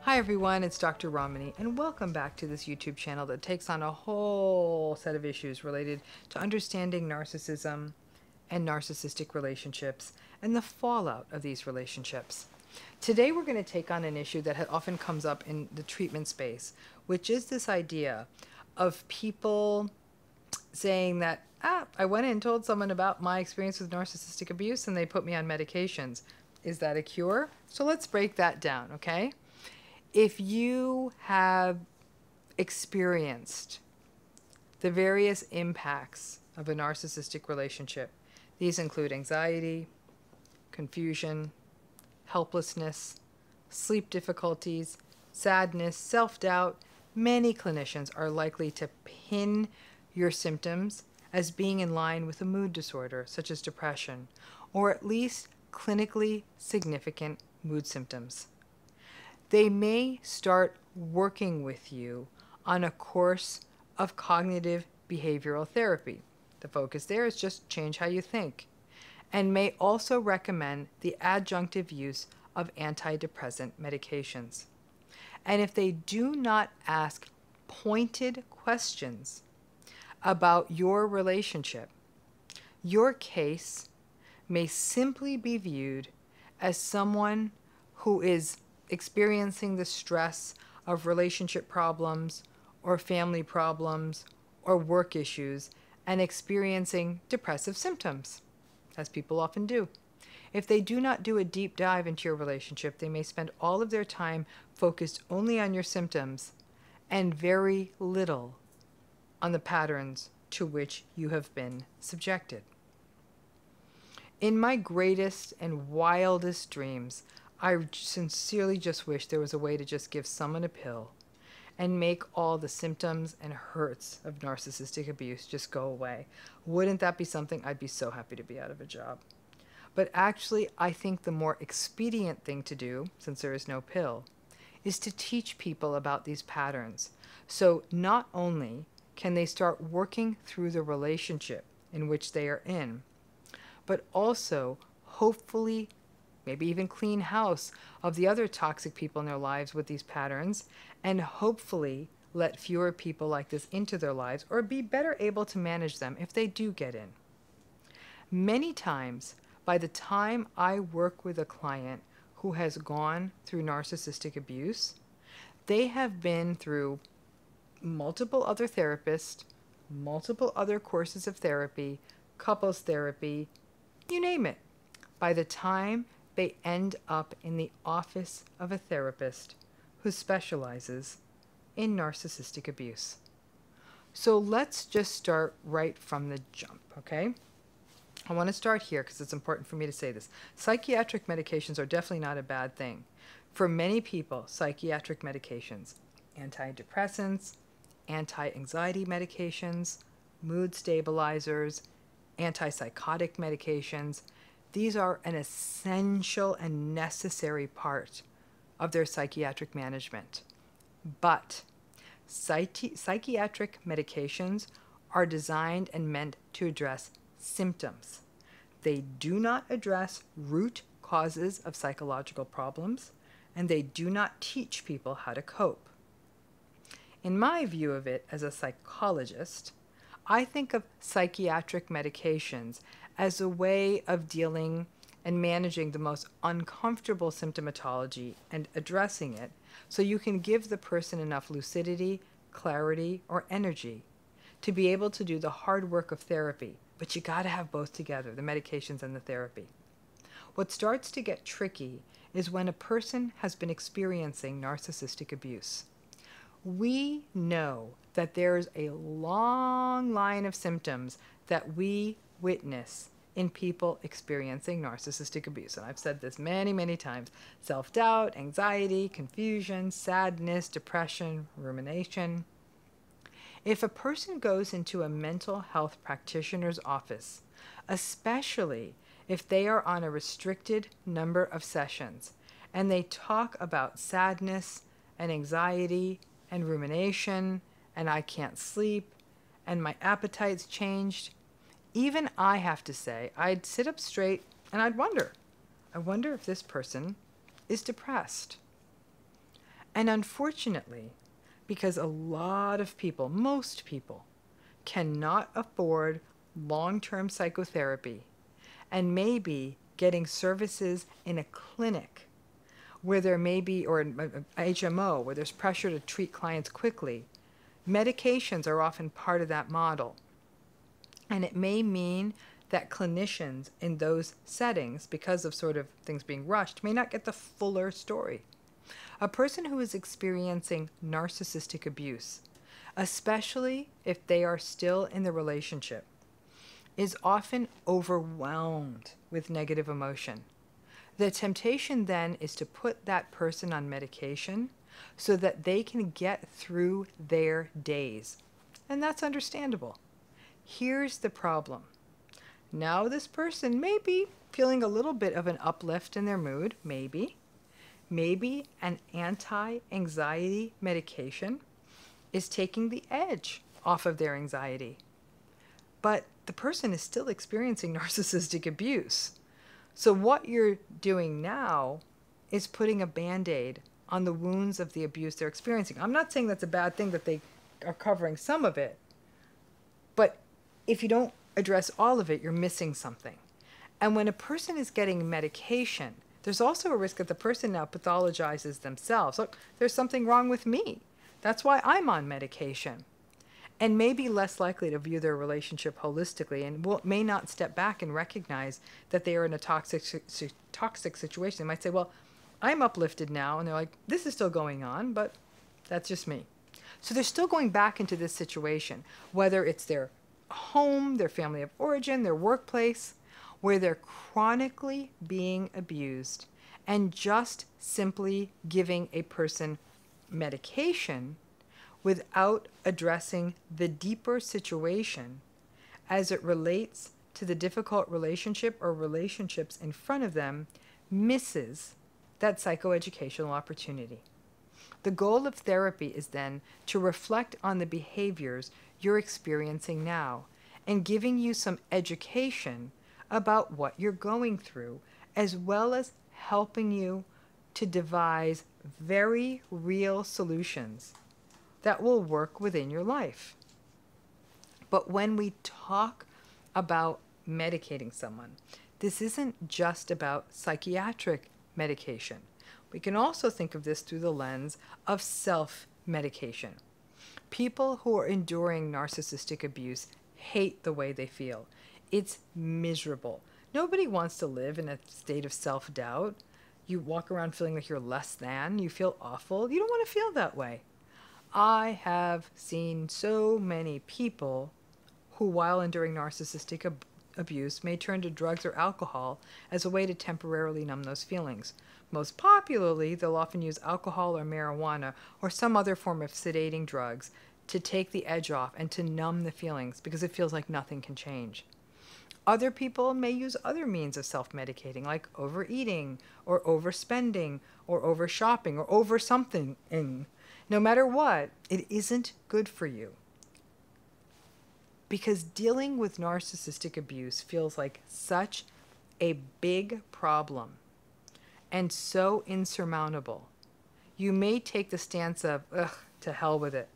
Hi everyone, it's Dr. Ramani, and welcome back to this YouTube channel that takes on a whole set of issues related to understanding narcissism and narcissistic relationships and the fallout of these relationships. Today we're going to take on an issue that often comes up in the treatment space, which is this idea of people saying that, I went in and told someone about my experience with narcissistic abuse and they put me on medications. Is that a cure? So let's break that down, okay? If you have experienced the various impacts of a narcissistic relationship, these include anxiety, confusion, helplessness, sleep difficulties, sadness, self-doubt, many clinicians are likely to pin your symptoms as being in line with a mood disorder, such as depression, or at least clinically significant mood symptoms. They may start working with you on a course of cognitive behavioral therapy. The focus there is just change how you think, and may also recommend the adjunctive use of antidepressant medications. And if they do not ask pointed questions about your relationship, your case may simply be viewed as someone who is experiencing the stress of relationship problems or family problems or work issues and experiencing depressive symptoms, as people often do. If they do not do a deep dive into your relationship, they may spend all of their time focused only on your symptoms and very little on the patterns to which you have been subjected. In my greatest and wildest dreams, I sincerely just wish there was a way to just give someone a pill and make all the symptoms and hurts of narcissistic abuse just go away. Wouldn't that be something? I'd be so happy to be out of a job. But actually, I think the more expedient thing to do, since there is no pill, is to teach people about these patterns. So not only can they start working through the relationship in which they are in, but also hopefully maybe even clean house of the other toxic people in their lives with these patterns, and hopefully let fewer people like this into their lives or be better able to manage them if they do get in. Many times, by the time I work with a client who has gone through narcissistic abuse, they have been through multiple other therapists, multiple other courses of therapy, couples therapy, you name it. By the time they end up in the office of a therapist who specializes in narcissistic abuse. So let's just start right from the jump, okay? I want to start here because it's important for me to say this. Psychiatric medications are definitely not a bad thing. For many people, psychiatric medications, antidepressants, anti-anxiety medications, mood stabilizers, antipsychotic medications, these are an essential and necessary part of their psychiatric management. But psychiatric medications are designed and meant to address symptoms. They do not address root causes of psychological problems, and they do not teach people how to cope. In my view of it as a psychologist, I think of psychiatric medications as a way of dealing and managing the most uncomfortable symptomatology and addressing it so you can give the person enough lucidity, clarity, or energy to be able to do the hard work of therapy. But you got to have both together, the medications and the therapy. What starts to get tricky is when a person has been experiencing narcissistic abuse. We know that there's a long line of symptoms that we witness in people experiencing narcissistic abuse. And I've said this many, many times. Self-doubt, anxiety, confusion, sadness, depression, rumination. If a person goes into a mental health practitioner's office, especially if they are on a restricted number of sessions, and they talk about sadness and anxiety and rumination, and I can't sleep, and my appetite's changed, even I have to say, I'd sit up straight and I'd wonder, I wonder if this person is depressed. And unfortunately, because a lot of people, most people, cannot afford long-term psychotherapy and maybe getting services in a clinic where there may be, or an HMO, where there's pressure to treat clients quickly, medications are often part of that model. And it may mean that clinicians in those settings, because of sort of things being rushed, may not get the fuller story. A person who is experiencing narcissistic abuse, especially if they are still in the relationship, is often overwhelmed with negative emotion. The temptation then is to put that person on medication so that they can get through their days. And that's understandable. Here's the problem. Now this person may be feeling a little bit of an uplift in their mood, maybe. Maybe an anti-anxiety medication is taking the edge off of their anxiety. But the person is still experiencing narcissistic abuse. So what you're doing now is putting a Band-Aid on the wounds of the abuse they're experiencing. I'm not saying that's a bad thing that they are covering some of it, but if you don't address all of it, you're missing something. And when a person is getting medication, there's also a risk that the person now pathologizes themselves. Look, there's something wrong with me. That's why I'm on medication. And may be less likely to view their relationship holistically and may not step back and recognize that they are in a toxic situation. They might say, well, I'm uplifted now. And they're like, this is still going on, but that's just me. So they're still going back into this situation, whether it's their home, their family of origin, their workplace, where they're chronically being abused, and just simply giving a person medication without addressing the deeper situation as it relates to the difficult relationship or relationships in front of them misses that psychoeducational opportunity. The goal of therapy is then to reflect on the behaviors you're experiencing now and giving you some education about what you're going through, as well as helping you to devise very real solutions that will work within your life. But when we talk about medicating someone, this isn't just about psychiatric medication. We can also think of this through the lens of self-medication. People who are enduring narcissistic abuse hate the way they feel. It's miserable. Nobody wants to live in a state of self-doubt. You walk around feeling like you're less than. You feel awful. You don't want to feel that way. I have seen so many people who, while enduring narcissistic abuse, may turn to drugs or alcohol as a way to temporarily numb those feelings. Most popularly, they'll often use alcohol or marijuana or some other form of sedating drugs to take the edge off and to numb the feelings because it feels like nothing can change. Other people may use other means of self-medicating, like overeating or overspending or over-shopping or over something. No matter what, it isn't good for you. Because dealing with narcissistic abuse feels like such a big problem and so insurmountable. You may take the stance of, ugh, to hell with it.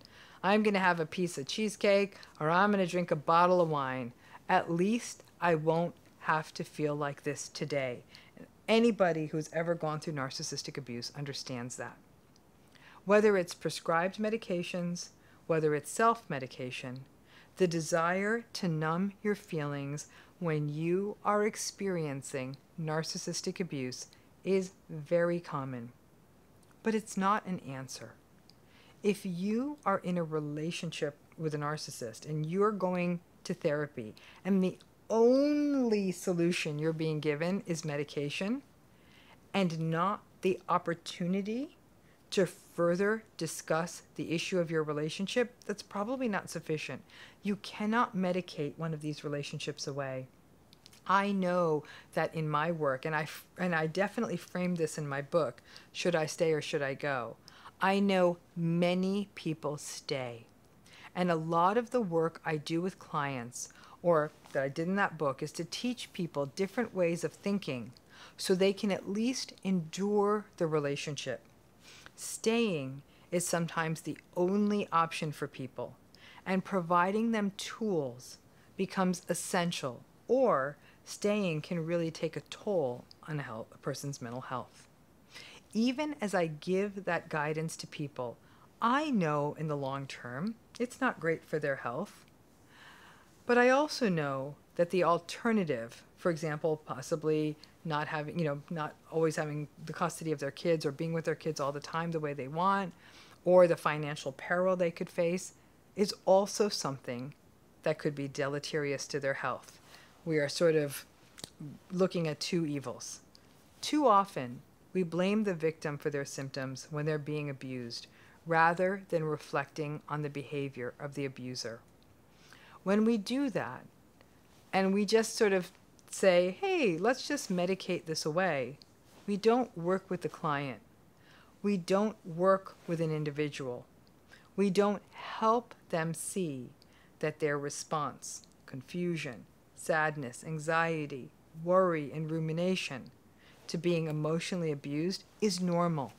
I'm going to have a piece of cheesecake or I'm going to drink a bottle of wine. At least I won't have to feel like this today. Anybody who's ever gone through narcissistic abuse understands that. Whether it's prescribed medications, whether it's self-medication, the desire to numb your feelings when you are experiencing narcissistic abuse is very common. But it's not an answer. If you are in a relationship with a narcissist and you're going to therapy and the only solution you're being given is medication and not the opportunity to further discuss the issue of your relationship, that's probably not sufficient. You cannot medicate one of these relationships away. I know that in my work, and I definitely framed this in my book, Should I Stay or Should I Go? I know many people stay. And a lot of the work I do with clients, or that I did in that book, is to teach people different ways of thinking so they can at least endure the relationship. Staying is sometimes the only option for people, and providing them tools becomes essential, or staying can really take a toll on a person's mental health. Even as I give that guidance to people, I know in the long term it's not great for their health. But I also know that the alternative, for example, possibly not having, not always having the custody of their kids or being with their kids all the time the way they want, or the financial peril they could face, is also something that could be deleterious to their health. We are sort of looking at two evils. Too often, we blame the victim for their symptoms when they're being abused, rather than reflecting on the behavior of the abuser. When we do that, and we just sort of say, hey, let's just medicate this away, we don't work with the client. We don't work with an individual. We don't help them see that their response, confusion, sadness, anxiety, worry, and rumination to being emotionally abused is normal.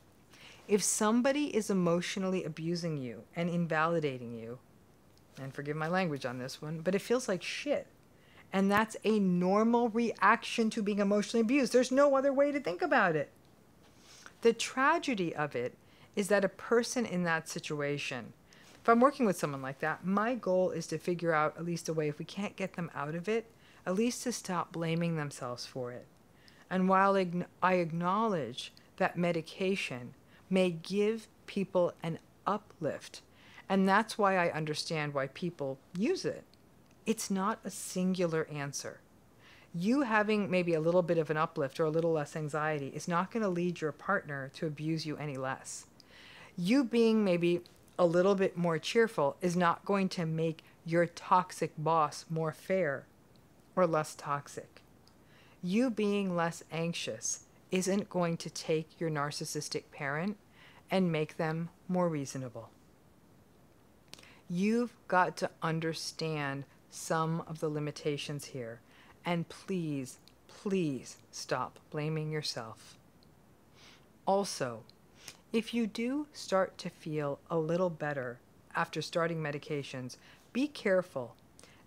If somebody is emotionally abusing you and invalidating you, and forgive my language on this one, but it feels like shit. And that's a normal reaction to being emotionally abused. There's no other way to think about it. The tragedy of it is that a person in that situation, if I'm working with someone like that, my goal is to figure out at least a way, if we can't get them out of it, at least to stop blaming themselves for it. And while I acknowledge that medication may give people an uplift, and that's why I understand why people use it, it's not a singular answer. You having maybe a little bit of an uplift or a little less anxiety is not going to lead your partner to abuse you any less. You being maybe a little bit more cheerful is not going to make your toxic boss more fair or less toxic. You being less anxious isn't going to take your narcissistic parent and make them more reasonable. You've got to understand some of the limitations here, and please, please stop blaming yourself. Also, if you do start to feel a little better after starting medications, be careful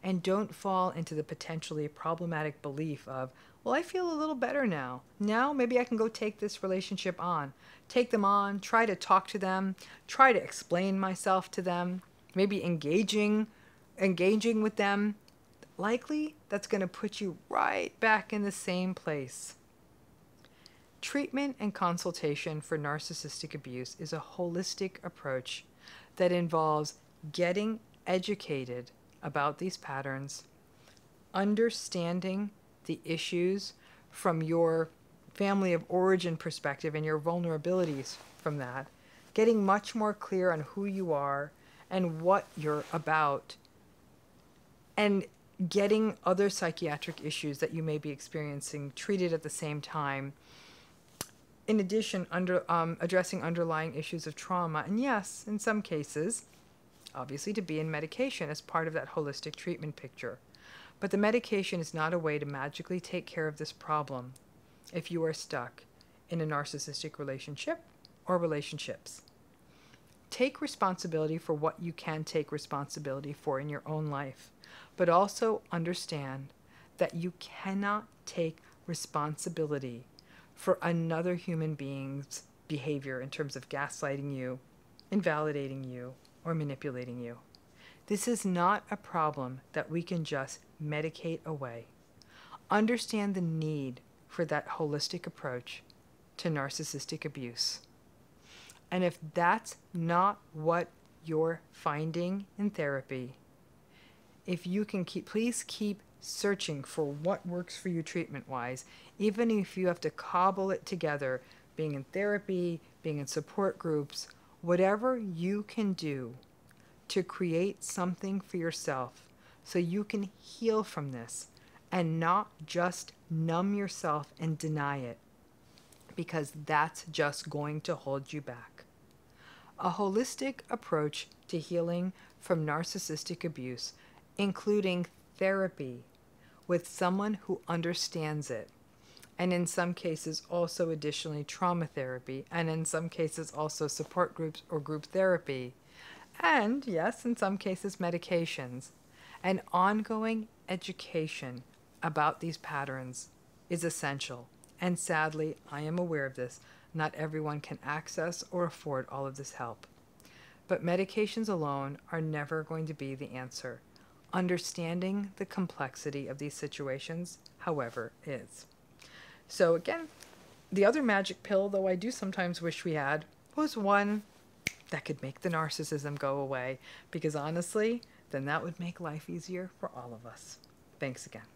and don't fall into the potentially problematic belief of, well, I feel a little better now. Now maybe I can go take this relationship on. Take them on, try to talk to them, try to explain myself to them, maybe engaging with them. Likely that's going to put you right back in the same place. Treatment and consultation for narcissistic abuse is a holistic approach that involves getting educated about these patterns, understanding the issues from your family of origin perspective and your vulnerabilities from that, getting much more clear on who you are and what you're about, and getting other psychiatric issues that you may be experiencing treated at the same time. In addition, addressing underlying issues of trauma, and yes, in some cases, obviously to be in medication as part of that holistic treatment picture. But the medication is not a way to magically take care of this problem if you are stuck in a narcissistic relationship or relationships. Take responsibility for what you can take responsibility for in your own life, but also understand that you cannot take responsibility for another human being's behavior in terms of gaslighting you, invalidating you, or manipulating you. This is not a problem that we can just medicate away. Understand the need for that holistic approach to narcissistic abuse. And if that's not what you're finding in therapy, if you can please keep searching for what works for you treatment-wise, even if you have to cobble it together, being in therapy, being in support groups, whatever you can do to create something for yourself so you can heal from this and not just numb yourself and deny it, because that's just going to hold you back. A holistic approach to healing from narcissistic abuse, including therapy with someone who understands it, and in some cases also additionally trauma therapy, and in some cases also support groups or group therapy, and yes, in some cases medications. And ongoing education about these patterns is essential. And sadly, I am aware of this. Not everyone can access or afford all of this help. But medications alone are never going to be the answer. Understanding the complexity of these situations, however, is. So again, the other magic pill, though I do sometimes wish we had, was one that could make the narcissism go away, because honestly, then that would make life easier for all of us. Thanks again.